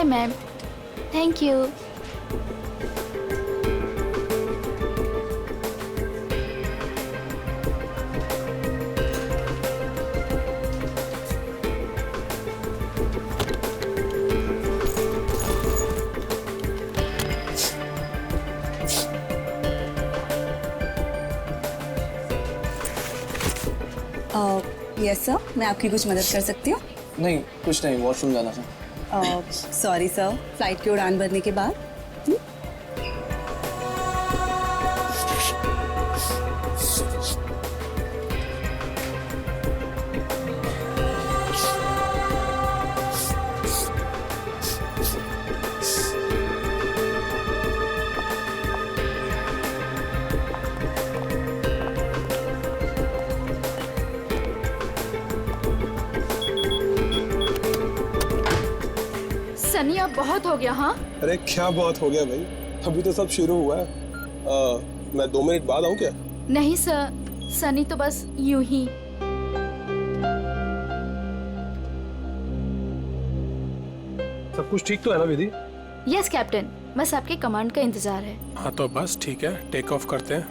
Ma'am, thank you. Yes sir, मैं आपकी कुछ मदद कर सकती हूँ? नहीं, कुछ नहीं, वॉशरूम जाना था। सॉरी सर, फ्लाइट की उड़ान भरने के बाद। सनी अब बहुत हो गया। हाँ अरे क्या बहुत हो गया भाई, अभी तो सब शुरू हुआ है। मैं 2 मिनट बाद आऊँ क्या? नहीं सर, सनी तो बस यूं ही। सब कुछ ठीक तो है ना विधि? यस कैप्टन, बस आपके कमांड का इंतजार है। हाँ तो बस ठीक है, टेक ऑफ करते हैं।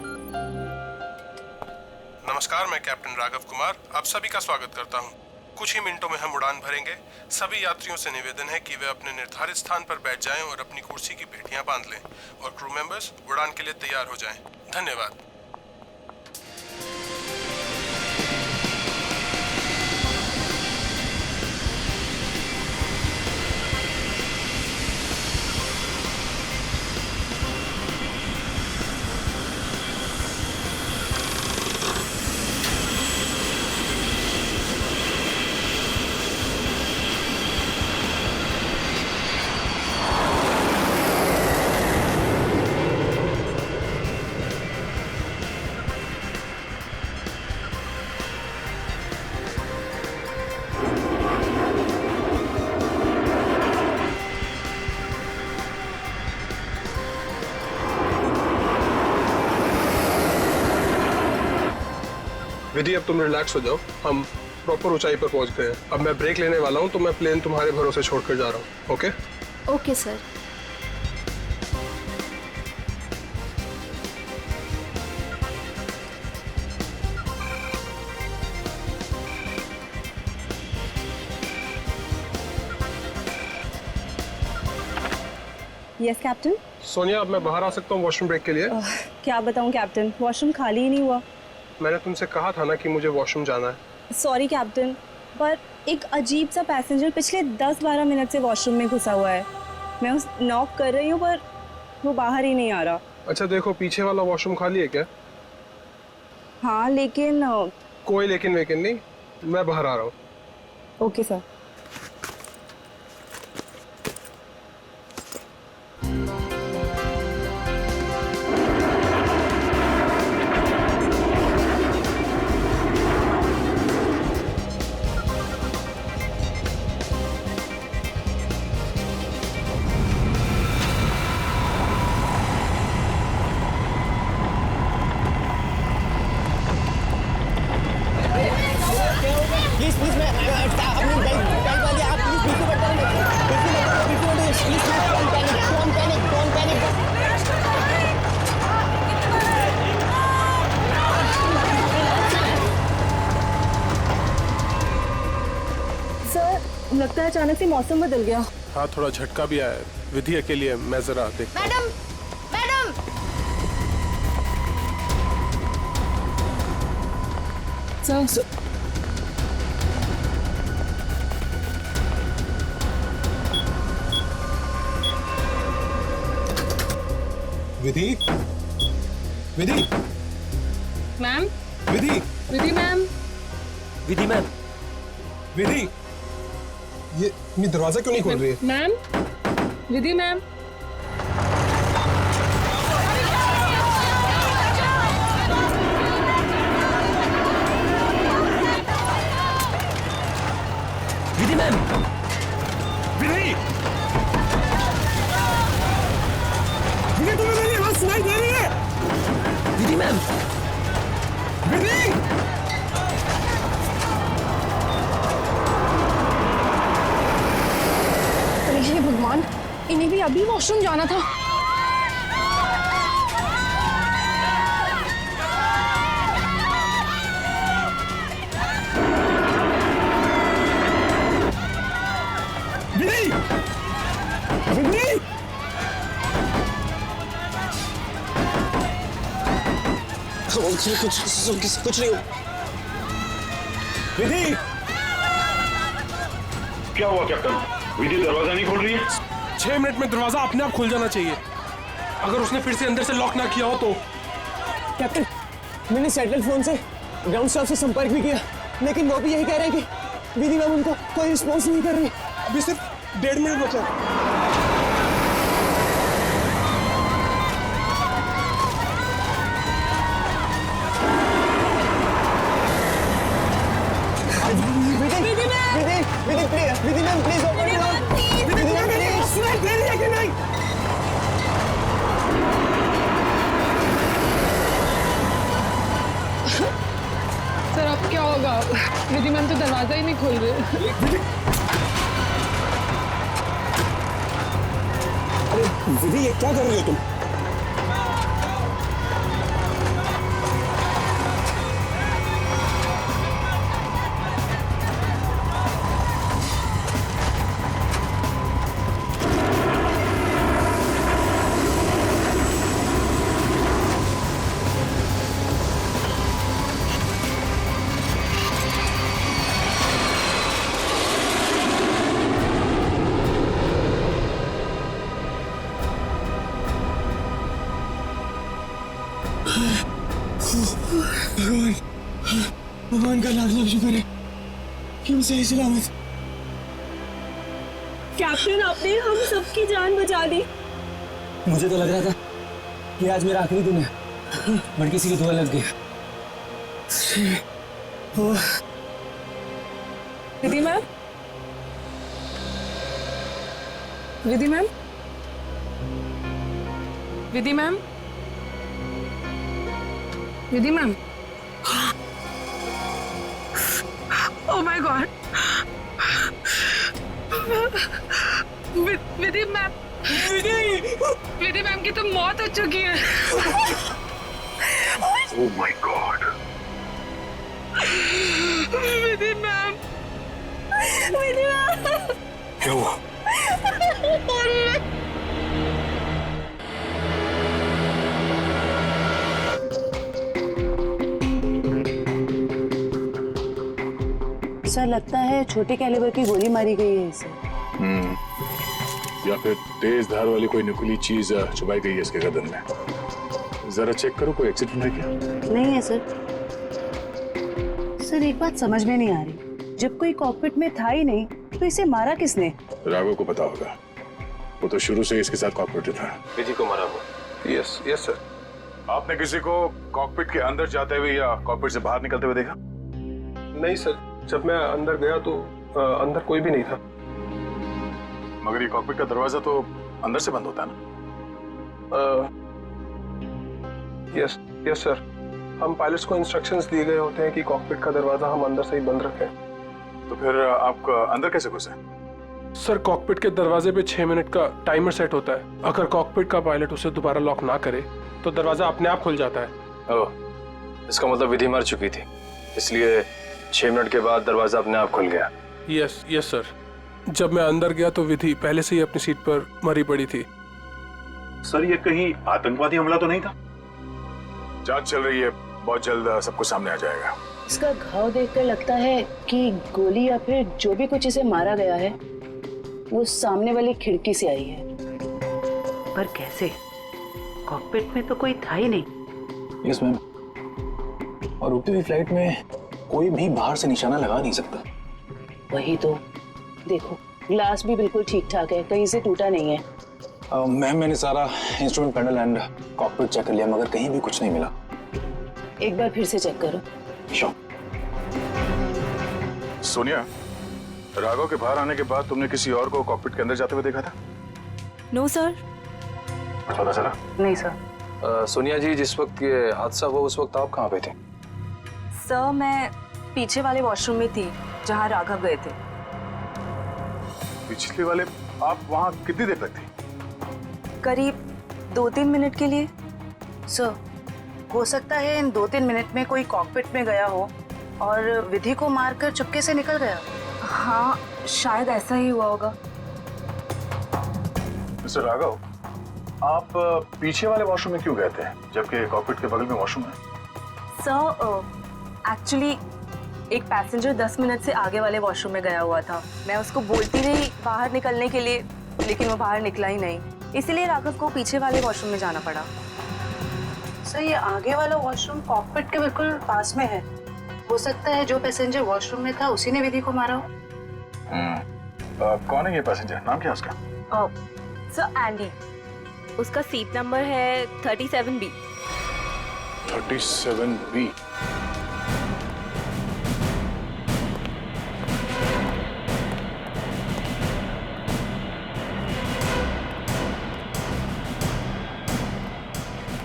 नमस्कार, मैं कैप्टन राघव कुमार आप सभी का स्वागत करता हूँ। कुछ ही मिनटों में हम उड़ान भरेंगे। सभी यात्रियों से निवेदन है कि वे अपने निर्धारित स्थान पर बैठ जाएं और अपनी कुर्सी की पेटियां बांध लें और क्रू मेंबर्स उड़ान के लिए तैयार हो जाएं। धन्यवाद। विधि अब तुम रिलैक्स हो जाओ, हम प्रॉपर ऊंचाई पर पहुंच गए हैं। अब मैं ब्रेक लेने वाला हूं तो मैं प्लेन तुम्हारे भरोसे छोड़कर जा रहा हूं। Okay okay sir. Yes captain. Sonia, अब मैं बाहर आ सकता हूँ वॉशरूम ब्रेक के लिए? क्या बताऊँ कैप्टन, वॉशरूम खाली ही नहीं हुआ। मैंने तुमसे कहा था ना कि मुझे वॉशरूम जाना है। सॉरी कैप्टन, पर एक अजीब सा पैसेंजर पिछले 10-12 मिनट से वॉशरूम में घुसा हुआ है। मैं उस नॉक कर रही हूँ पर वो बाहर ही नहीं आ रहा। अच्छा देखो, पीछे वाला वॉशरूम खाली है क्या? हाँ लेकिन कोई लेकिन वेकिन नहीं, मैं बाहर आ रहा हूँ। Okay sir. लगता है अचानक से मौसम बदल गया। हाँ, थोड़ा झटका भी आया। विधि अकेली है, मैं जरा देखता हूं। Madam, madam. सर विधि, विधि मैम। विधि, विधि मैम। विधि मैम। विधि, ये दरवाजा क्यों नहीं खोल रही है? Ma'am. Vidhi ma'am. Vidhi ma'am. विधि, विधि तुम्हें मेरी आवाज सुनाई दे रही है? विधि मैम। विधि, हे भगवान, इन्हें भी अभी वॉशरूम जाना था। विधि! विधि! कुछ नहीं। विधि! क्या हुआ कैप्टन? विधि दरवाजा नहीं खोल रही है? 6 मिनट में दरवाजा अपने आप खुल जाना चाहिए। अगर उसने फिर से अंदर से लॉक ना किया हो तो। कैप्टन, मैंने सैटेलाइट फोन से ग्राउंड स्टाफ से संपर्क भी किया, लेकिन वो भी यही कह रहे हैं कि विधि मैम उनको कोई रिस्पॉन्स नहीं कर रही। अभी सिर्फ 1.5 मिनट बचा। Vidhi ma'am please open it up. Vidhi ma'am please सुनाई दे रही है कि नहीं? सर अब क्या होगा? विधि मैम तो दरवाजा ही नहीं खोल रहे। अरे विधि, ये क्या कर रही हो तुम? भगवान का लाख लाख शुक्र है कि हम सही सलामत। कैप्टन, आपने हम सबकी जान बचा दी। मुझे तो लग रहा था कि आज मेरा आखिरी दिन है, बट किसी की दुआ लग गई। Vidhi ma'am, Vidhi ma'am, Vidhi ma'am, Vidhi ma'am. Oh my god, Vidhi ma'am, Vidhi ma'am की तो मौत हो चुकी है। Oh my god. Vidhi ma'am, Vidhi ma'am, क्या हुआ? सर लगता है छोटे कैलिबर की गोली मारी गई है इसे। या फिर तेज धार वाली कोई नुकीली चीज चुभाई गई है इसके गर्दन में। जरा चेक करो, कोई एक्सीडेंट है क्या? नहीं है सर। सर एक बात समझ में नहीं आ रही, जब कोई कॉकपिट में था ही नहीं तो इसे मारा किसने? राघव को पता होगा, वो तो शुरू से इसके साथ कॉकपिट था। विधि को मारा वो। Yes yes sir. आपने किसी को कॉकपिट के अंदर जाते हुए या कॉकपिट से बाहर निकलते हुए देखा? नहीं सर, जब मैं अंदर गया तो अंदर कोई भी नहीं था। मगर ये कॉकपिट का दरवाजा तो अंदर से बंद होता है ना? Yes yes sir. हम पायलट्स को इंस्ट्रक्शंस दिए गए होते हैं कि कॉकपिट का दरवाजा हम अंदर से ही बंद रखें। तो फिर आप अंदर कैसे घुसे? सर कॉकपिट के दरवाजे पे 6 मिनट का टाइमर सेट होता है। अगर कॉकपिट का पायलट उसे दोबारा लॉक ना करे तो दरवाजा अपने आप खुल जाता है। ओह, इसका मतलब विधि मर चुकी थी, इसलिए 6 मिनट के बाद दरवाजा अपने आप खुल गया। Yes yes sir. जब मैं अंदर गया तो विधि पहले से ही अपनी सीट पर मरी पड़ी थी। सर ये कहीं आतंकवादी हमला तो नहीं था? जांच चल रही है, बहुत जल्द सब कुछ सामने आ जाएगा। इसका घाव देखकर लगता है कि गोली या फिर जो भी कुछ इसे मारा गया है वो सामने वाली खिड़की से आई है। पर कैसे? कॉकपिट में तो कोई था ही नहीं। यस मैम, और उड़ती हुई फ्लाइट में कोई भी बाहर से निशाना लगा नहीं सकता। वही तो देखो, ग्लास भी बिल्कुल ठीक ठाक है, कहीं से टूटा नहीं है। मैम मैंने सारा instrument panel and cockpit check कर लिया, मगर कहीं भी कुछ नहीं मिला। एक बार फिर से चेक करो। श्योर। सोनिया, राघव के बाहर आने के बाद तुमने किसी और को कॉकपिट के अंदर जाते हुए देखा था? No sir. पता चला? नहीं सर। सोनिया जी, जिस वक्त ये हादसा हुआ उस वक्त आप कहाँ पे थे? सर मैं पीछे वाले वॉशरूम में थी जहाँ राघव गए थे। पिछले वाले आप वहाँ कितनी देर तक थी? करीब 2-3 मिनट के लिए। सर, हो सकता है इन 2-3 मिनट में कोई कॉकपिट में गया हो और विधि को मारकर चुपके से निकल गया। हाँ, शायद ऐसा ही हुआ होगा। मिस्टर राघव, आप पीछे वाले वॉशरूम में क्यों गए थे जबकि कॉकपिट के बगल में वॉशरूम है? सर, एक्चुअली एक पैसेंजर 10 मिनट से आगे वाले वॉशरूम में गया हुआ था। मैं उसको बोलती रही बाहर निकलने के लिए, लेकिन वो बाहर निकला ही नहीं, इसीलिए राघव को पीछे वाले वॉशरूम में जाना पड़ा। सर, ये आगे वाला वॉशरूम कॉकपिट के बिल्कुल पास में है। हो सकता है जो पैसेंजर वॉशरूम में था उसी ने विधि को मारा हो। कौन है ये पैसेंजर? नाम क्या है उसका? Sir, Andy. उसका सीट नंबर है 37B। 37B।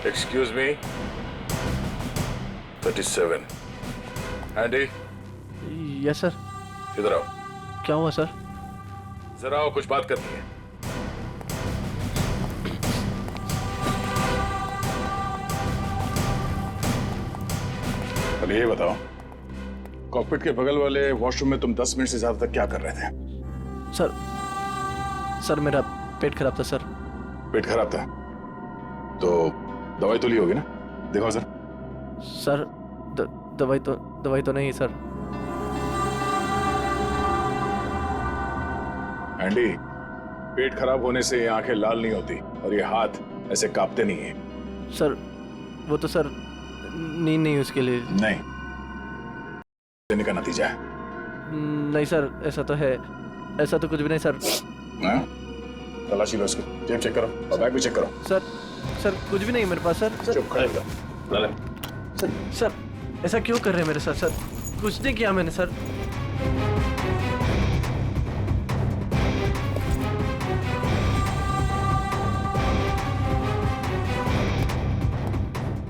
Excuse me, 37। Andy, yes sir. इधर आओ। क्या हुआ सर? जरा आओ, कुछ बात करनी है। पहले ये बताओ, कॉकपिट के बगल वाले वॉशरूम में तुम 10 मिनट से ज्यादा तक क्या कर रहे थे? सर मेरा पेट खराब था सर। पेट खराब था तो दवाई तो ली होगी ना? देखो सर। सर दवाई तो नहीं सर। एंडी, पेट खराब होने से ये आंखें लाल नहीं होती और ये हाथ ऐसे कांपते नहीं है। सर वो तो सर नींद नहीं उसके लिए। नहीं, देने का नतीजा है। नहीं सर, ऐसा तो है, ऐसा तो कुछ भी नहीं सर। हाँ? तलाशी लो उसकी, जेब चेक करो और बैग भी चेक करो। सर कुछ भी नहीं मेरे पास सर। चुप खड़े रहो। सर ऐसा क्यों कर रहे हैं मेरे साथ सर? कुछ नहीं किया मैंने सर।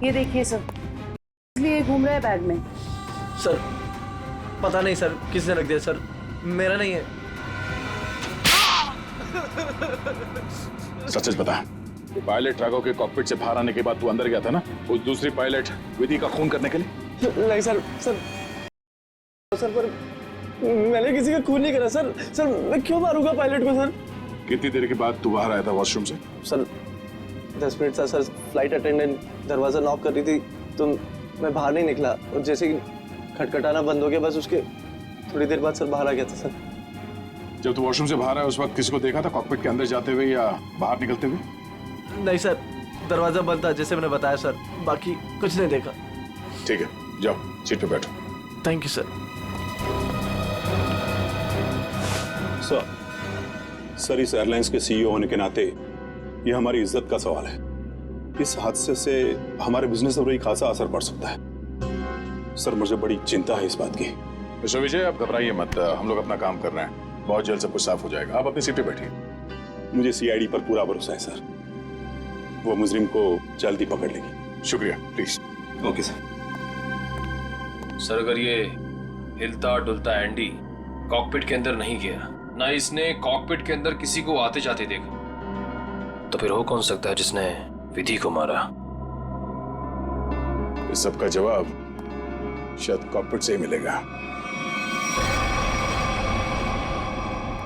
ये देखिए सर, इसलिए घूम रहा है बैग में। सर पता नहीं सर किसने रख दिया सर, मेरा नहीं है। सच बता, पायलट राघव के कॉकपिट से बाहर आने के बाद तू अंदर गया था ना उस दूसरी पायलट विधि का खून करने के लिए? नहीं सर, पर मैंने किसी का खून नहीं करा सर। मैं क्यों मारूंगा पायलट को सर? कितनी देर के बाद तू बाहर आया था वॉशरूम से? सर 10 मिनट था सर। फ्लाइट अटेंडेंट दरवाजा नॉक कर रही थी तो मैं बाहर नहीं निकला और जैसे ही खटखटाना बंद हो गया बस उसके थोड़ी देर बाद सर बाहर आ गया था सर। जब तू वॉशरूम से बाहर आया उस वक्त किसी को देखा था कॉकपिट के अंदर जाते हुए या बाहर निकलते हुए? नहीं सर, दरवाजा बंद था जैसे मैंने बताया सर, बाकी कुछ नहीं देखा। ठीक है, जाओ सीट पे बैठो। Thank you sir. सर, इस एयरलाइंस के सीईओ होने के नाते ये हमारी इज्जत का सवाल है। इस हादसे से हमारे बिजनेस पर भी खासा असर पड़ सकता है। सर, मुझे बड़ी चिंता है इस बात की। मिस्टर विजय, आप घबराइए मत, हम लोग अपना काम कर रहे हैं, बहुत जल्द सब कुछ साफ हो जाएगा। आप अपनी सीट पे बैठिए। मुझे सीआईडी पर पूरा भरोसा है सर, वो मुजरिम को जल्द ही पकड़ लेगी। शुक्रिया, प्लीज। Okay sir. सर, अगर ये हिलता डुलता एंडी कॉकपिट के अंदर नहीं गया, ना इसने कॉकपिट के अंदर किसी को आते जाते देखा, तो फिर हो कौन सकता है जिसने विधि को मारा? इस सब का जवाब शायद कॉकपिट से ही मिलेगा।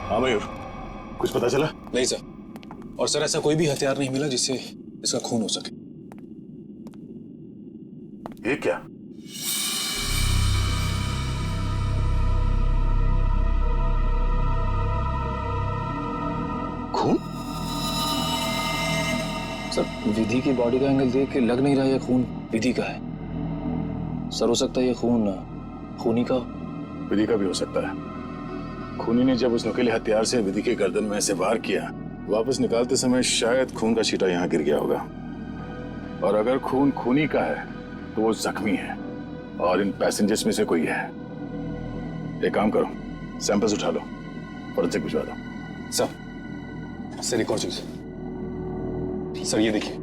हाँ मयूर, कुछ पता चला? नहीं सर, और सर ऐसा कोई भी हथियार नहीं मिला जिससे इसका खून हो सके। ये क्या? खून? सर, विधि की बॉडी का एंगल देख के लग नहीं रहा ये खून विधि का है। सर, हो सकता है ये खून खूनी का। विधि का भी हो सकता है। खूनी ने जब उस नुकीले हथियार से विधि के गर्दन में ऐसे वार किया, वापस निकालते समय शायद खून का छींटा यहाँ गिर गया होगा। और अगर खून खूनी का है तो वो जख्मी है और इन पैसेंजर्स में से कोई है। एक काम करो, सैंपल्स उठा लो, फॉरेंसिक भिजवा दो। सर एक और चीज सर, ये देखिए।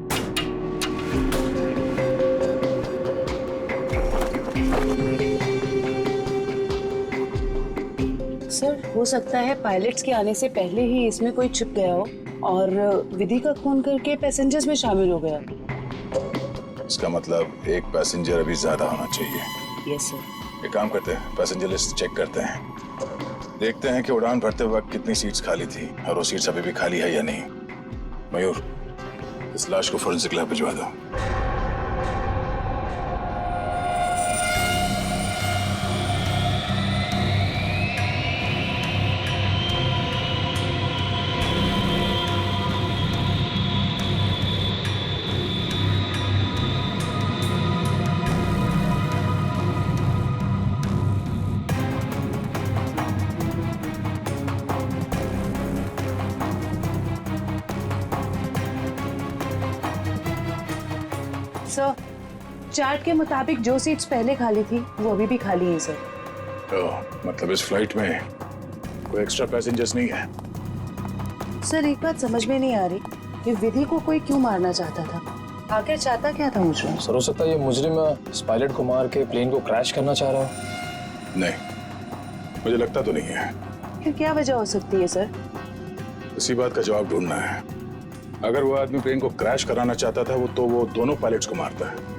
सर हो सकता है पायलट्स के आने से पहले ही इसमें कोई छिप गया हो और विधि का खून करके पैसेंजर्स में शामिल हो गया। इसका मतलब एक पैसेंजर अभी ज्यादा होना चाहिए। Yes sir. एक काम करते हैं, पैसेंजर लिस्ट चेक करते हैं, देखते हैं कि उड़ान भरते वक्त कितनी सीट्स खाली थी और वो सीट्स अभी भी खाली है या नहीं। मयूर, इस लाश को फोरेंसिक लैब भिजवा दो। सर, चार्ट के मुताबिक जो सीट्स पहले खाली थी वो अभी भी खाली हैं सर। तो मतलब इस फ्लाइट में कोई एक्स्ट्रा पैसेंजर्स नहीं है? सर एक बात समझ में नहीं आ रही कि विधि को कोई क्यों मारना चाहता था, आखिर चाहता क्या था मुझे? सर हो सकता है ये मुजरिम इस पायलट को मार के प्लेन को क्रैश करना चाह रहा हो। नहीं, मुझे लगता तो नहीं है। फिर क्या वजह हो सकती है सर? इसी बात का जवाब ढूंढना है। अगर वो आदमी प्लेन को क्रैश कराना चाहता था वो दोनों पायलट्स को मारता है।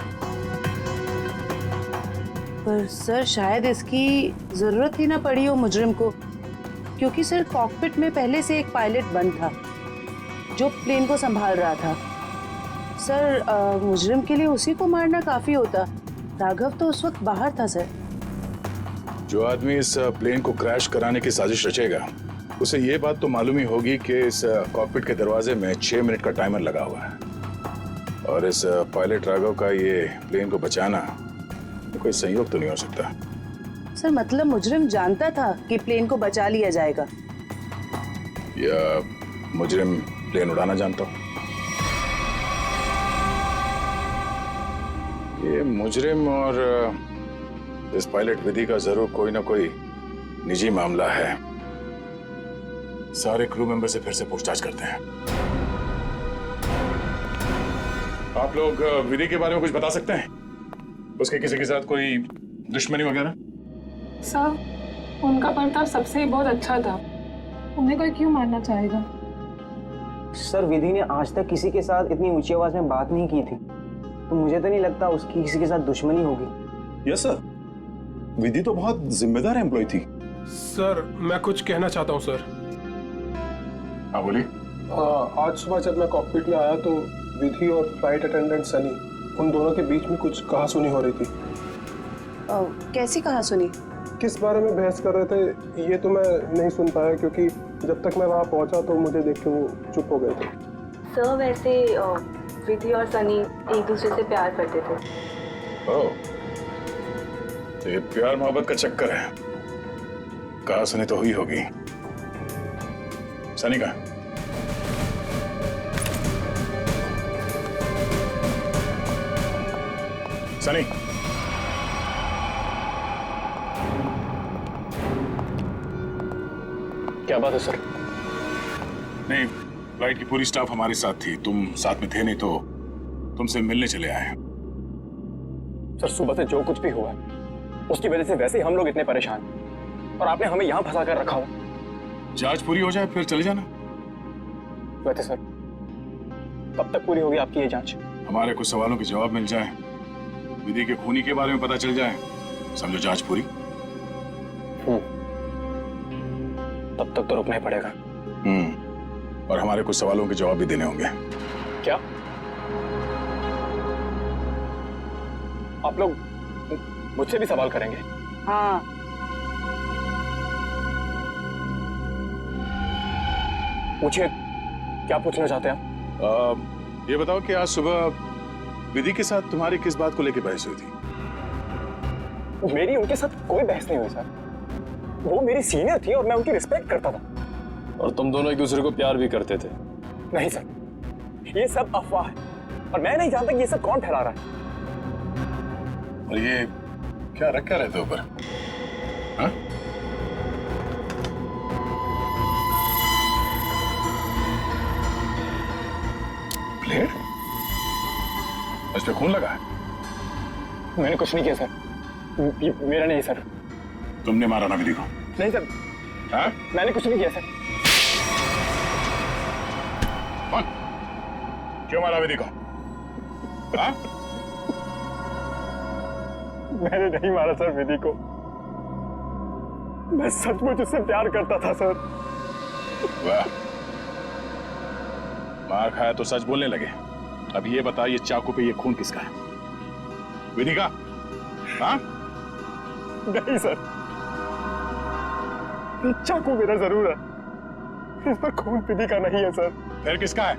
पर सर शायद इसकी जरूरत ही ना पड़ी हो मुजरिम को, क्योंकि सर कॉकपिट में पहले से एक पायलट बंद था जो प्लेन को संभाल रहा था। सर मुजरिम के लिए उसी को मारना काफी होता। राघव तो उस वक्त बाहर था सर। जो आदमी इस प्लेन को क्रैश कराने की साजिश रचेगा उसे ये बात तो मालूम ही होगी कि इस कॉकपिट के दरवाजे में 6 मिनट का टाइमर लगा हुआ है और इस पायलट राघव का ये प्लेन को बचाना कोई संयोग तो नहीं हो सकता। सर मतलब मुजरिम जानता था कि प्लेन को बचा लिया जाएगा, या मुजरिम प्लेन उड़ाना जानता हो? ये मुजरिम और इस पायलट विधि का जरूर कोई ना कोई निजी मामला है। सारे क्रू मेंबर से फिर से पूछताछ करते हैं। आप लोग विधि के बारे में कुछ बता सकते हैं? उसके किसी के साथ कोई दुश्मनी वगैरह? सर उनका बर्ताव सबसे ही बहुत अच्छा था, उन्हें कोई क्यों मारना चाहेगा? सर विधि ने आज तक किसी के साथ इतनी ऊंची आवाज में बात नहीं की थी, तो मुझे तो नहीं लगता उसकी किसी के साथ दुश्मनी होगी। यस सर, विधि तो बहुत जिम्मेदार एम्प्लॉय थी। सर मैं कुछ कहना चाहता हूँ सर। हाँ बोलिए। आज सुबह जब मैं कॉकपिट में आया तो विधि और फ्लाइट अटेंडेंट सनी, उन दोनों के बीच में कुछ कहासुनी हो रही थी। कैसी कहासुनी? किस बारे में बहस कर रहे थे ये तो मैं नहीं सुन पाया, क्योंकि जब तक मैं वहाँ पहुँचा तो मुझे देख के वो चुप हो गए थे। सर वैसे विधि और सनी एक दूसरे से प्यार करते थे। ओह, तो ये प्यार मोहब्बत का चक्कर है। कहासुनी तो हुई होगी। सनी का सनी, क्या बात है सर? नहीं, फ्लाइट की पूरी स्टाफ हमारे साथ थी, तुम साथ में थे नहीं तो तुमसे मिलने चले आए हैं। सर सुबह से जो कुछ भी हुआ है उसकी वजह से वैसे ही हम लोग इतने परेशान हैं और आपने हमें यहाँ फंसा कर रखा हुआ। जांच पूरी हो जाए फिर चले जाना। वैसे सर कब तक पूरी होगी आपकी ये जांच? हमारे कुछ सवालों के जवाब मिल जाए, विधि के खूनी के बारे में पता चल जाए, समझो जांच पूरी। तब तक तो रुकना ही पड़ेगा। और हमारे कुछ सवालों के जवाब भी देने होंगे। क्या आप लोग मुझसे भी सवाल करेंगे? हाँ। पूछिए, क्या पूछना चाहते हैं आप? ये बताओ कि आज सुबह विधि के साथ तुम्हारी किस बात को लेकर बहस हुई थी? मेरी उनके साथ कोई बहस नहीं हुई सर। वो मेरी सीनियर थी और मैं उनकी रिस्पेक्ट करता था। और तुम दोनों एक दूसरे को प्यार भी करते थे? नहीं सर, ये सब अफवाह है और मैं नहीं जानता कि ये सब कौन फैला रहा है। और ये क्या रख क्या रहते ऊपर? हाँ? प्लेट? इस पे खून लगा है? मैंने कुछ नहीं किया सर। मेरा नहीं सर। तुमने मारा ना विधि को? नहीं सर, हाँ? मैंने कुछ नहीं किया सर। कौन? क्यों मारा विधि को? हाँ? मैंने नहीं मारा सर विधि को। मैं सचमुच उससे प्यार करता था सर। वाह, मार खाया तो सच बोलने लगे। अब ये बता, ये चाकू पे ये खून किसका है? विधि का? हाँ? नहीं सर, ये चाकू मेरा जरूर है, इस पर खून विधि का नहीं है सर। फिर किसका है?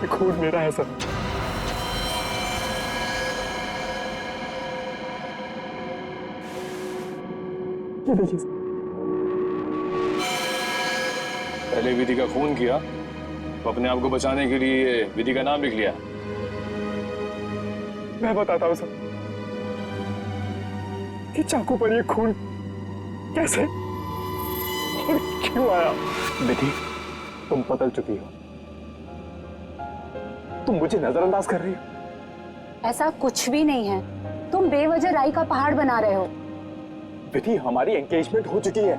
ये खून मेरा है सर। ये देखिए सर। पहले विधि का खून किया तो अपने आप को बचाने के लिए विधि का नाम लिख लिया। मैं बताता हूँ सर कि चाकू पर ये खून कैसे और क्यों आया। विधि, तुम बदल चुकी हो, तुम मुझे नजरअंदाज कर रही हो। ऐसा कुछ भी नहीं है, तुम बेवजह राई का पहाड़ बना रहे हो। विधि, हमारी एंगेजमेंट हो चुकी है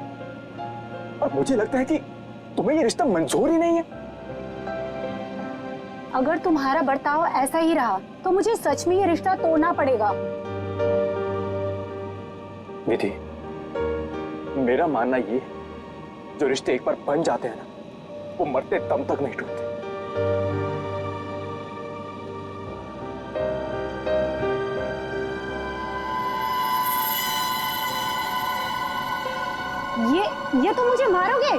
और मुझे लगता है कि तुम्हें ये रिश्ता मंजूर ही नहीं है। अगर तुम्हारा बर्ताव ऐसा ही रहा तो मुझे सच में ये रिश्ता तोड़ना पड़ेगा। विधि, मेरा मानना ये है, जो रिश्ते एक बार बन जाते हैं ना, वो मरते दम तक नहीं टूटते। ये तुम मुझे मारोगे?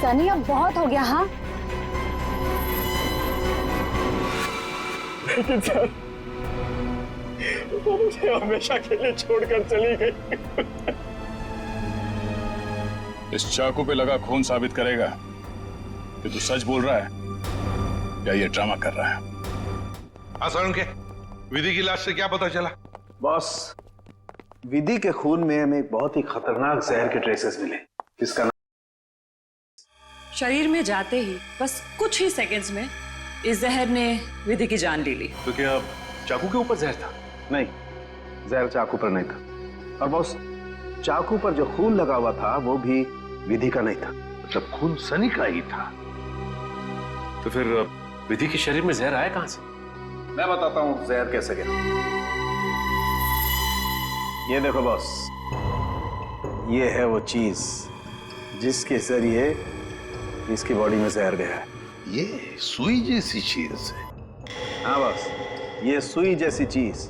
सनी, अब बहुत हो गया। हाँ, लेकिन सर, वो मुझे हमेशा के लिए छोड़कर चली गई। इस चाकू पे लगा खून साबित करेगा कि तू सच बोल रहा है या ये ड्रामा कर रहा है। आसान के विधि की लाश से क्या पता चला? बॉस, विधि के खून में हमें एक बहुत ही खतरनाक जहर के ट्रेसेस मिले, जिसका शरीर में जाते ही बस कुछ ही सेकंड्स में इस जहर ने विधि की जान ले ली। तो क्या चाकू के ऊपर जहर था? नहीं, जहर चाकू पर नहीं था। और बॉस, चाकू पर जो खून लगा हुआ था वो भी विधि का नहीं था। मतलब खून सनी का ही था। तो फिर विधि के शरीर में जहर आया कहां से? मैं बताता हूं जहर कैसे गया। ये देखो बॉस, ये है वो चीज जिसके जरिए इसकी बॉडी में जहर गया है। ये सुई जैसी चीज है। हाँ बॉस, ये सुई जैसी चीज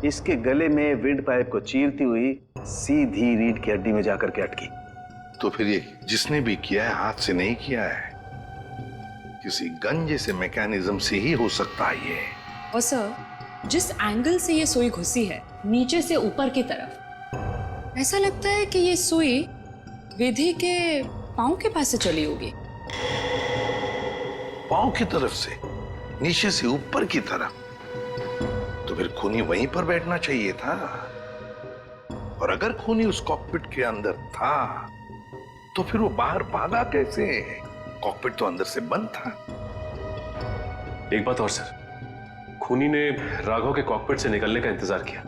इसके गले में विंड पाइप को चीरती हुई सीधी रीढ़ की हड्डी में जाकर के अटकी। तो फिर ये जिसने भी किया है हाथ से नहीं किया है, किसी गन जैसे मैकेनिज्म से ही हो सकता है ये। और सर, जिस एंगल से ये सुई घुसी है, नीचे से ऊपर की तरफ, ऐसा लगता है कि ये सुई विधि के पांव के पास से चली होगी। पांव की तरफ से, नीचे से ऊपर की तरफ? तो फिर खूनी वहीं पर बैठना चाहिए था। और अगर खूनी उस कॉकपिट के अंदर था तो फिर वो बाहर भागा कैसे? कॉकपिट तो अंदर से बंद था। एक बात और सर, खूनी ने राघव के कॉकपिट से निकलने का इंतजार किया,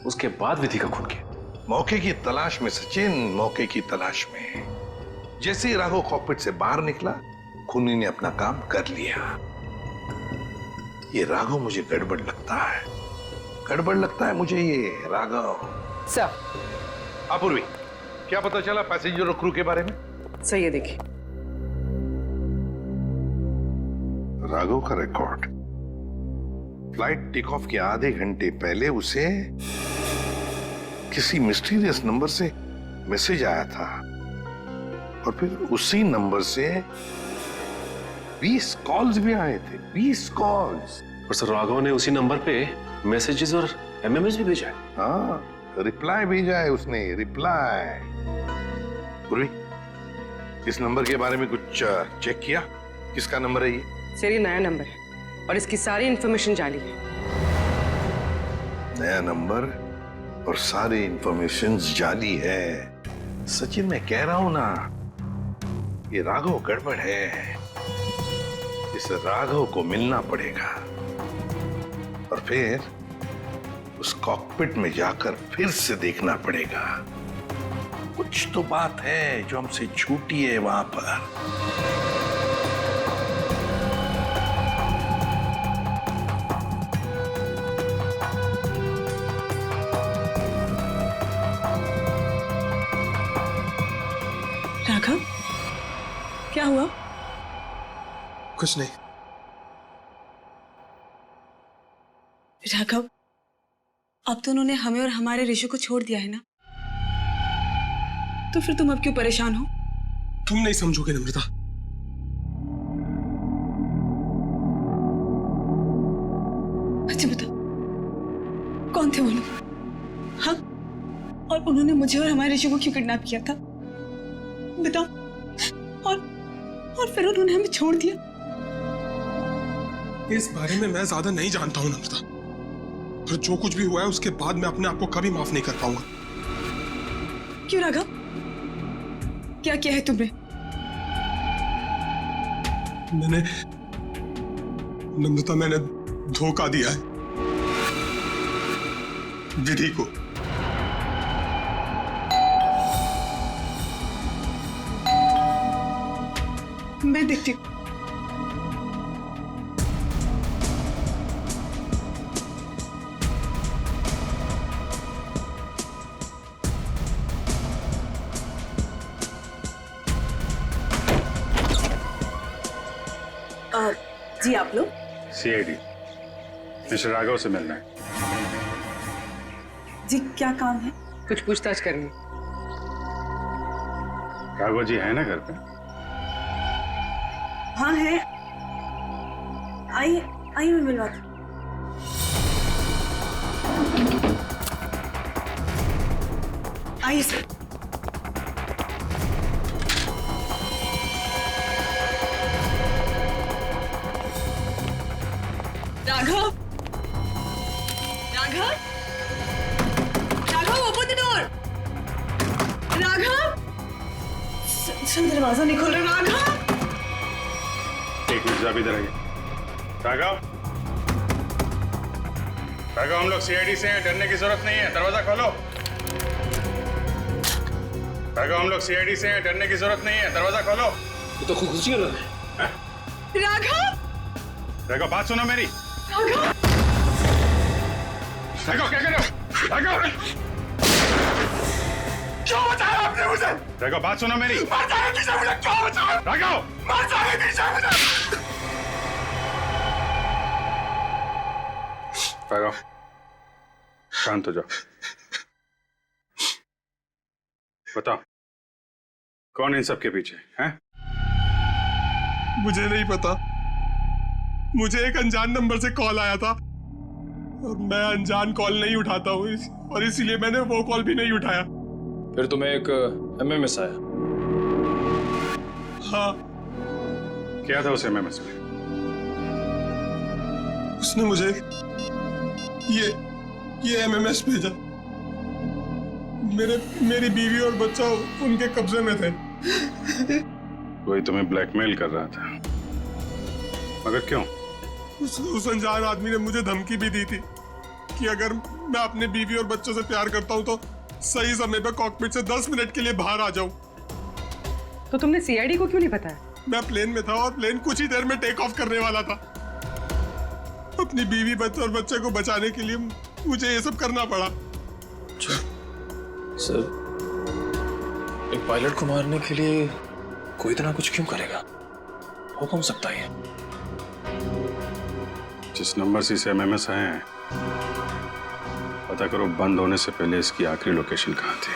उसके बाद विधि का खून किया। मौके की तलाश में सचिन, मौके की तलाश में। जैसे ही राघव कॉकपिट से बाहर निकला, खूनी ने अपना काम कर लिया। ये राघव मुझे गड़बड़ लगता है, गड़बड़ लगता है मुझे ये राघव। सर, अपूर्वी, क्या पता चला पैसेंजर और क्रू के बारे में? सर ये देखिए, राघव का रिकॉर्ड। फ्लाइट टेक ऑफ के आधे घंटे पहले उसे किसी मिस्टीरियस नंबर से मैसेज आया था और फिर उसी नंबर से 20 कॉल्स भी आए थे। 20 कॉल्स। और सर, राघव ने उसी नंबर पे मैसेजेस और एमएमएस भी भेजा है। हाँ, रिप्लाई भेजा है उसने, रिप्लाई। पूर्वी, इस नंबर के बारे में कुछ चेक किया? किसका नंबर है ये? सर ये नया नंबर है और इसकी सारी इंफॉर्मेशन जाली है। नया नंबर और सारी इंफॉर्मेशन जाली है। सचिन, मैं कह रहा हूं ना, ये राघव गड़बड़ है। इस राघव को मिलना पड़ेगा और फिर उस कॉकपिट में जाकर फिर से देखना पड़ेगा। कुछ तो बात है जो हमसे छूटी है वहां पर। राघव, क्या हुआ? कुछ नहीं। राघव, अब तो उन्होंने हमें और हमारे ऋषि को छोड़ दिया है ना, तो फिर तुम अब क्यों परेशान हो? तुम नहीं समझोगे नम्रता। अच्छा बता, कौन थे वो लोग? हाँ, और उन्होंने मुझे और हमारे ऋषि को क्यों किडनैप किया था? बताओ। और फिर उन्होंने हमें छोड़ दिया। इस बारे में मैं ज्यादा नहीं जानता हूं नम्रता, और जो कुछ भी हुआ है उसके बाद मैं अपने आप को कभी माफ नहीं कर पाऊंगा। क्यों राघव, क्या किया है तुमने? मैंने नम्रता, मैंने धोखा दिया है विधि को। मैं देखती हूँ। जी आप लोग? सीआईडी मिस्टर राघव से मिलना है। जी क्या काम है? कुछ पूछताछ करनी। राघव जी है ना घर पे? हाँ है। आइए मैं मिलवाती हूँ। आइए sir. Raghav, Raghav, Raghav, open the door. Raghav, sir दरवाजा नहीं खोल रहा। राघव, एक मिनट, आप इधर आइए। राघव, राघव, हम लोग सीआईडी से हैं, डरने की जरूरत नहीं है, दरवाजा खोलो। राघव, हम लोग सीआईडी से हैं, डरने की जरूरत नहीं है, दरवाजा खोलो। ये तो खुशी हो रहा है। राघव, राघव, बात सुनो मेरी। राघव, राघव, क्या कर रहे हो? राघव, क्यों बचाया आपने मुझे? राघव, बात सुनो मेरी। मर जाने दीजिए मुझे, क्यों बचाया? राघव, मर जाने दीजिए मुझे। राघव, शांत हो जाओ। बताओ, कौन इन सब के पीछे है? मुझे नहीं पता। मुझे एक अनजान नंबर से कॉल आया था और मैं अनजान कॉल नहीं उठाता हूँ, और इसीलिए मैंने वो कॉल भी नहीं उठाया। फिर तुम्हें एक एमएमएस आया? हाँ। क्या था उस एमएमएस में? उसने मुझे ये एमएमएस भेजा। मेरी बीवी और बच्चा उनके कब्जे में थे। कोई तुम्हें ब्लैकमेल कर रहा था, मगर क्यों? उस अनजान आदमी ने मुझे धमकी भी दी थी कि अगर मैं अपने बीवी और बच्चों से प्यार करता हूं तो सही समय पर कॉकपिट से 10 मिनट के लिए बाहर आ जाऊं। तो तुमने सीआईडी को क्यों नहीं बताया? मैं प्लेन में था और प्लेन कुछ ही देर में टेक ऑफ करने वाला था। अपनी बीवी, बच्चे और बच्चे को बचाने के लिए मुझे ये सब करना पड़ा। सर, एक पायलट को मारने के लिए कोई इतना कुछ क्यों करेगा? हो कौन सकता है? जिस नंबर से इसे एमएमएस आए हैं, पता करो बंद होने से पहले इसकी आखिरी लोकेशन कहाँ थी।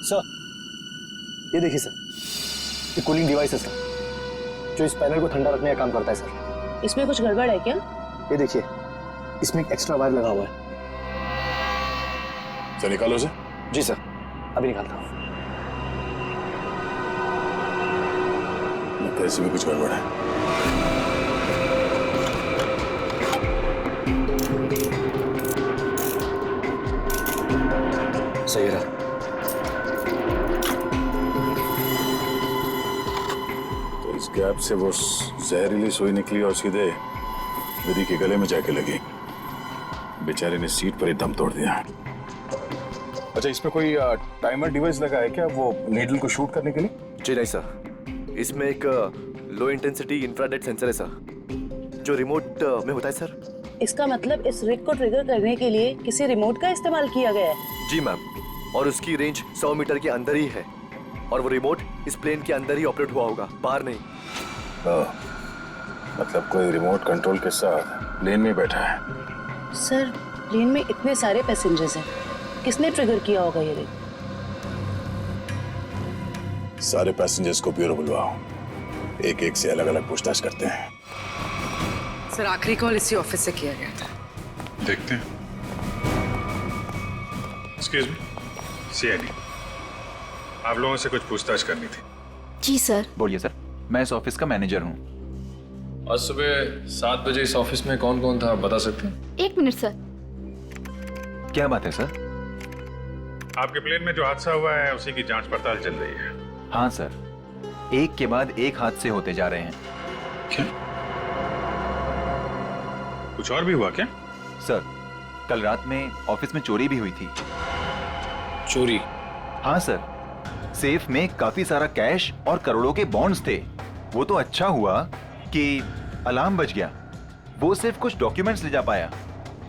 सर, ये देखिए सर, ये कूलिंग डिवाइस है सर, जो इस पैनल को ठंडा रखने का काम करता है सर। इसमें कुछ गड़बड़ है क्या? ये देखिए, इसमें एक एक्स्ट्रा वायर लगा हुआ है। सर निकालो उसे। जी सर, अभी निकालता हूँ। लगता है इसमें कुछ गड़बड़ है। सही रहा। तो इस गैप से वो जहरीली सुई निकली और सीधे विधि के गले में जाके लगी। बेचारे ने सीट पर ही दम तोड़ दिया। अच्छा, इसमें कोई टाइमर डिवाइस लगा है क्या वो नीडल को शूट करने के लिए? जी नहीं सर, इसमें एक लो इंटेंसिटी इंफ्रारेड सेंसर है सर, जो रिमोट में होता है सर। इसका मतलब इस रिग को ट्रिगर करने के लिए किसी रिमोट का इस्तेमाल किया गया है? जी मैम, और उसकी रेंज 100 मीटर के अंदर ही है, और वो रिमोट इस प्लेन के अंदर ही ऑपरेट हुआ होगा, बाहर नहीं। मतलब कोई रिमोट कंट्रोल के साथ प्लेन में बैठा है। सर, प्लेन में इतने सारे पैसेंजर्स हैं, किसने ट्रिगर किया होगा ये रिग? सारे पैसेंजर्स को ब्यूरो बुलवाओ, एक एक से अलग अलग पूछताछ करते हैं। सर, आखिरी कॉल इसी ऑफिस से किया गया था। देखते हैं। एक्सक्यूज मी, सीआईडी, आप लोगों से कुछ पूछताछ करनी थी। जी सर। बोलिए सर, मैं इस ऑफिस का मैनेजर हूँ। आज सुबह 7 बजे इस ऑफिस में कौन कौन था, आप बता सकते हैं? 1 मिनट सर। क्या बात है सर? आपके प्लेन में जो हादसा हुआ है उसी की जांच पड़ताल चल रही है। हाँ सर, एक के बाद एक हादसे होते जा रहे हैं। क्या? कुछ और भी हुआ क्या? सर, कल रात में ऑफिस में चोरी भी हुई थी। चोरी? हाँ सर, सेफ में काफी सारा कैश और करोड़ों के बॉन्ड्स थे। वो तो अच्छा हुआ कि अलार्म बज गया, वो सिर्फ कुछ डॉक्यूमेंट्स ले जा पाया।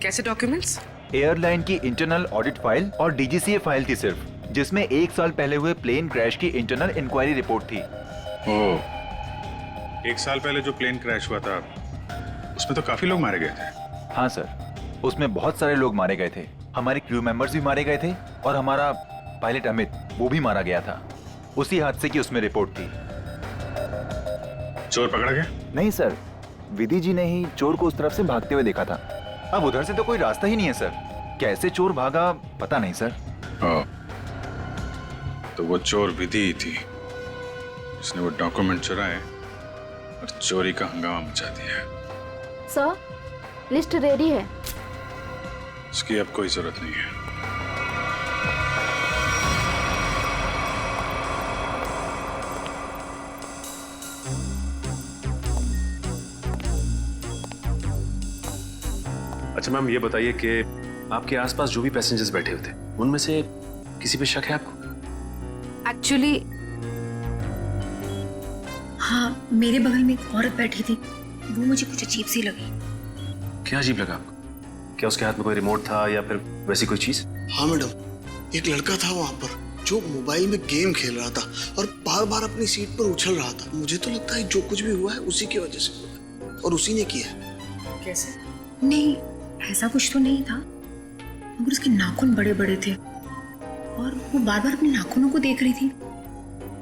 कैसे डॉक्यूमेंट्स? एयरलाइन की इंटरनल ऑडिट फाइल और डीजीसीए फाइल थी सिर्फ, जिसमें 1 साल पहले हुए प्लेन क्रैश की इंटरनल इंक्वायरी रिपोर्ट थी। ओह, 1 साल पहले जो प्लेन क्रैश हुआ था उसमें तो काफी लोग मारे गए थे। हाँ सर, उसमें बहुत सारे लोग मारे गए थे। हमारे क्रू मेंबर्स भी मारे गए थे और हमारा पायलट अमित, वो भी मारा गया था। उसी हादसे की उसमें रिपोर्ट थी। चोर पकड़ा गया? नहीं सर, विधि जी ने ही चोर को उस तरफ से भागते हुए देखा था। अब उधर से तो कोई रास्ता ही नहीं है सर, कैसे चोर भागा पता नहीं सर। तो वो चोर विधि ही थी जिसने वो डॉक्यूमेंट चुराए और चोरी का हंगामा मचा दिया। सर, लिस्ट रेडी है। उसकी अब कोई जरूरत नहीं है। अच्छा मैम, ये बताइए कि आपके आसपास जो भी पैसेंजर्स बैठे हुए थे उनमें से किसी पे शक है आपको? एक्चुअली हाँ, मेरे बगल में एक औरत बैठी थी, वो मुझे कुछ अजीब सी लगी। क्या अजीब लगा आपको? क्या उसके हाथ में कोई रिमोट था या फिर वैसी कोई चीज? हाँ मैडम, एक लड़का था वहाँ पर जो मोबाइल में गेम खेल रहा था और बार बार अपनी सीट पर उछल रहा था। मुझे तो लगता है जो कुछ भी हुआ है उसी की वजह से हुआ है और उसी ने किया है। कैसे? नहीं, ऐसा कुछ तो नहीं था, मगर उसके नाखून बड़े बड़े थे और वो बार बार अपने नाखूनों को देख रही थी।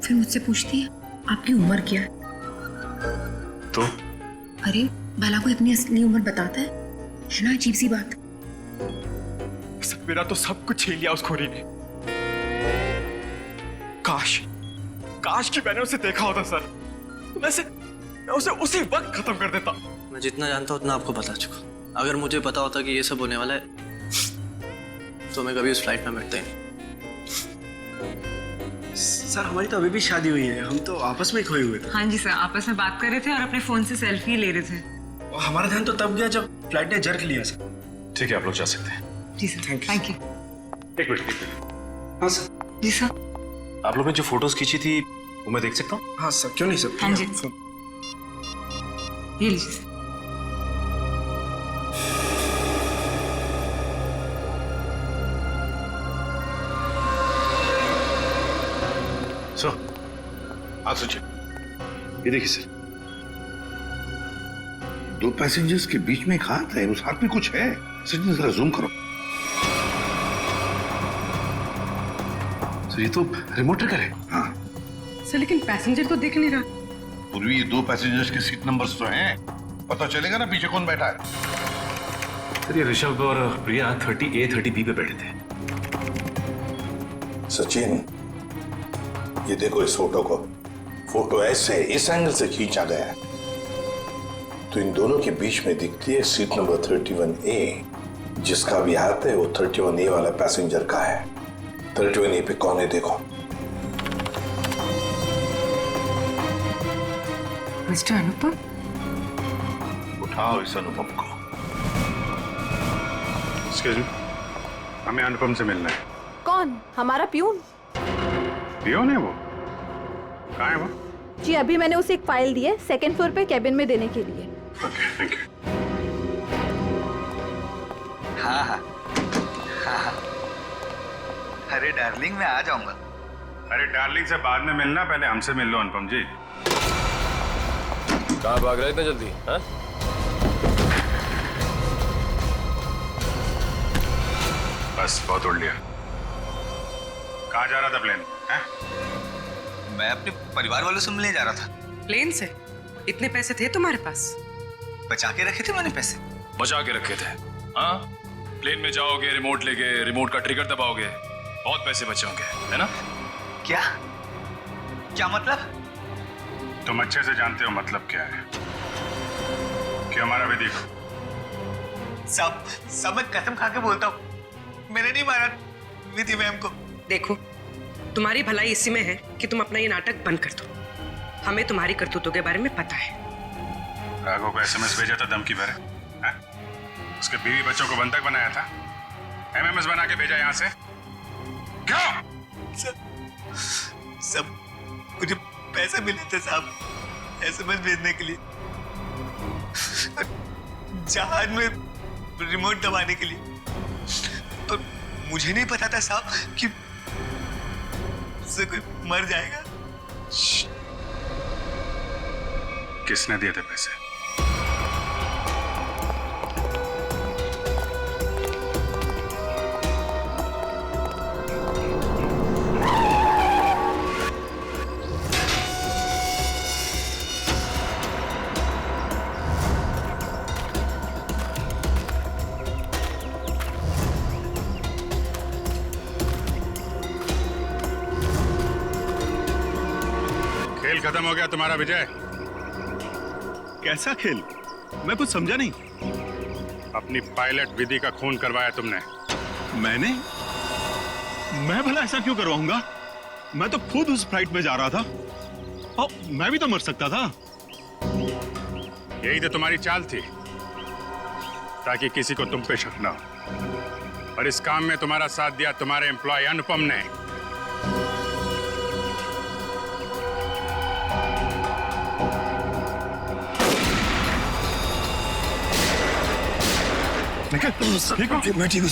फिर मुझसे पूछती है, आपकी उम्र क्या है? तो? अरे भला कोई अपनी असली उम्र बताता है ना? अजीब सी बात। सर, मेरा तो सब कुछ छीन लिया उस खोरी ने। काश कि मैंने उसे देखा होता सर, तो मैं उसे उसी वक्त खत्म कर देता। मैं जितना जानता हूँ उतना आपको बता चुका। अगर मुझे पता होता कि ये सब होने वाला है तो मैं कभी उस फ्लाइट में बैठता ही नहीं। सर, हमारी तो अभी भी शादी हुई है, हम तो आपस में ही खोए हुए थे। हाँ जी सर, आपस में बात कर रहे थे और अपने फोन से सेल्फी ले रहे थे। और हमारा ध्यान तो तब गया जब फ्लाइट ने जर्क लिया सर। ठीक है, आप लोग जा सकते हैं। जी सर, थैंक यू। एक मिनट। हाँ सर। जी सर। आप लोगों ने जो फोटोज खींची थी वो मैं देख सकता हूँ? हाँ सर, क्यों नहीं सर। हाँ जी, ये लीजिए सर। हाँ सोचिए, ये देखिए सर, 2 पैसेंजर्स के बीच में एक हाथ है, उस हाथ में कुछ है। सचिन जरा जूम करो। सर, ये तो रिमोट ट्रिगर है। हाँ सर, लेकिन पैसेंजर तो दिख नहीं रहा। पूर्वी ये 2 पैसेंजर्स के सीट नंबर्स तो हैं, पता चलेगा ना पीछे कौन बैठा है। सर, ये ऋषभ और प्रिया 30A 30B पे बैठे थे। सचिन, ये देखो इस फोटो को। फोटो ऐसे इस एंगल से खींचा गया है तो इन दोनों के बीच में दिखती है सीट नंबर 31A, जिसका भी हाथ है वो 31A वाला पैसेंजर का है। 31A पे कौन है देखो। मिस्टर अनुपम, उठाओ इस अनुपम को। एक्सक्यूज मी, हमें अनुपम से मिलना है। कौन? हमारा प्यून? पियोन है वो? कहाँ है वो? जी अभी मैंने उसे एक फाइल दी है 2nd फ्लोर पे कैबिन में देने के लिए। Okay, thank you. हाँ हाँ हाँ। अरे डार्लिंग, मैं आ जाऊंगा। अरे डार्लिंग से बाद में मिलना, पहले हमसे मिल लो अनुपम जी। कहाँ भाग रहे इतना जल्दी? हाँ? बस बहुत उड़ लिया। कहाँ जा रहा था प्लेन? मैं अपने परिवार वालों से मिलने जा रहा था। प्लेन से? इतने पैसे थे तुम्हारे पास? बचा के रखे थे मैंने पैसे। बचा के रखे थे? हाँ, प्लेन में जाओगे, रिमोट लेके रिमोट का ट्रिगर दबाओगे, बहुत पैसे बचे होंगे, है ना? क्या क्या मतलब? तुम अच्छे से जानते हो मतलब क्या है। क्यों हमारा विधि को? सब मैं कसम खा के बोलता हूँ, मैंने नहीं मारा विधि मैम को। देखो, तुम्हारी भलाई इसी में है कि तुम अपना ये नाटक बंद कर दो। हमें तुम्हारी करतूतों के बारे में पता है। राघव को एसएमएस भेजा था धमकी भरे, हैं? उसके बीवी बच्चों को बंधक बनाया था, एमएमएस बना के भेजा यहाँ से। क्यों? सब मुझे पैसे मिले थे साहब एसएमएस भेजने के लिए, जहाज में रिमोट दबाने के लिए। और मुझे नहीं पता था साहब कि उससे कोई मर जाएगा। किसने दिए थे पैसे? खेल खत्म हो गया तुम्हारा विजय। कैसा खेल? मैं कुछ समझा नहीं। अपनी पायलट विधि का खून करवाया तुमने। मैंने? मैं भला ऐसा क्यों करवाऊंगा? मैं तो खुद उस फ्लाइट में जा रहा था और मैं भी तो मर सकता था। यही तो तुम्हारी चाल थी, ताकि किसी को तुम पे शक ना हो। और इस काम में तुम्हारा साथ दिया तुम्हारे एम्प्लॉय अनुपम ने। निकल, मैं ठीक हूँ।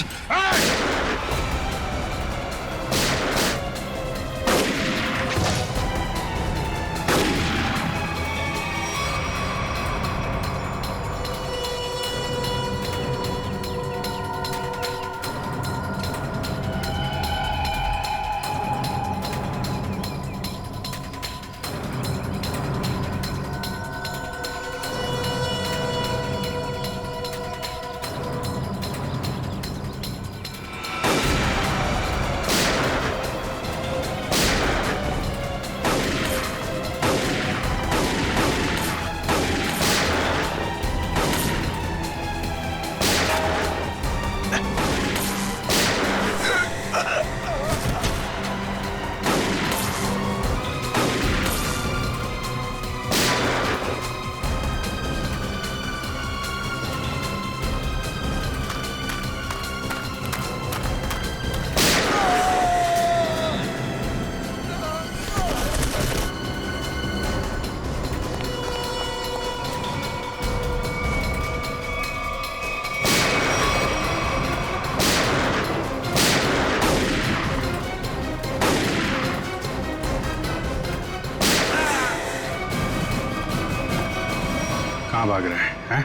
कहाँ भाग रहे हैं?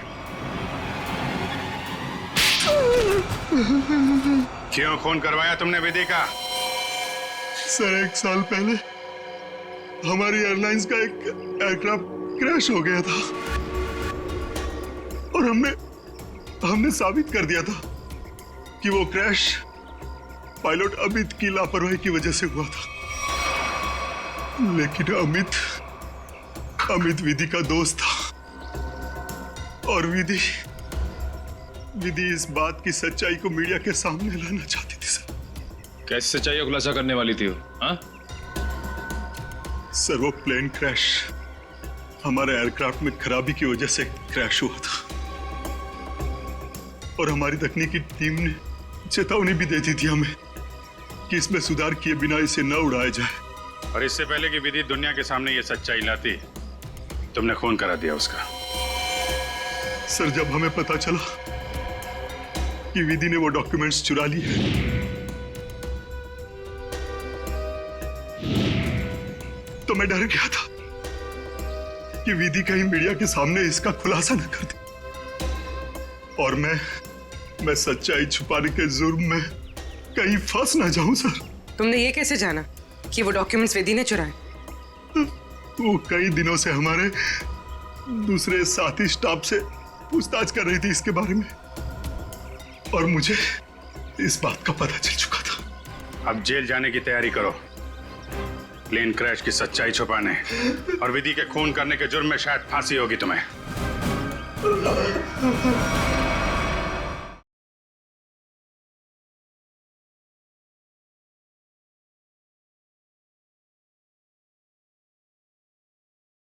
क्यों खून करवाया तुमने विधि का? सर, 1 साल पहले हमारी एयरलाइंस का एक एयरक्राफ्ट क्रैश हो गया था और हमने साबित कर दिया था कि वो क्रैश पायलट अमित की लापरवाही की वजह से हुआ था। लेकिन अमित विधि का दोस्त था और विधि इस बात की सच्चाई को मीडिया के सामने लाना चाहती थी सर। कैसी सच्चाई का खुलासा करने वाली थी वो? हाँ? सर वो प्लेन क्रैश हमारे एयरक्राफ्ट में खराबी की वजह से क्रैश हुआ था और हमारी तकनीकी टीम ने चेतावनी भी दे दी थी हमें कि इसमें सुधार किए बिना इसे न उड़ाया जाए। और इससे पहले कि विधि दुनिया के सामने ये सच्चाई लाती, तुमने खून करा दिया उसका। सर जब हमें पता चला कि विधि ने वो डॉक्यूमेंट्स चुरा लिए तो मैं डर गया था कि विधि कहीं मीडिया के सामने इसका खुलासा न कर दे और मैं सच्चाई छुपाने के जुर्म में कहीं फंस ना जाऊं सर। तुमने ये कैसे जाना कि वो डॉक्यूमेंट्स विधि ने चुराए? वो कई दिनों से हमारे दूसरे साथी स्टाफ से पूछताछ कर रही थी इसके बारे में और मुझे इस बात का पता चल चुका था। अब जेल जाने की तैयारी करो, प्लेन क्रैश की सच्चाई छुपाने और विधि के खून करने के जुर्म में शायद फांसी होगी तुम्हें।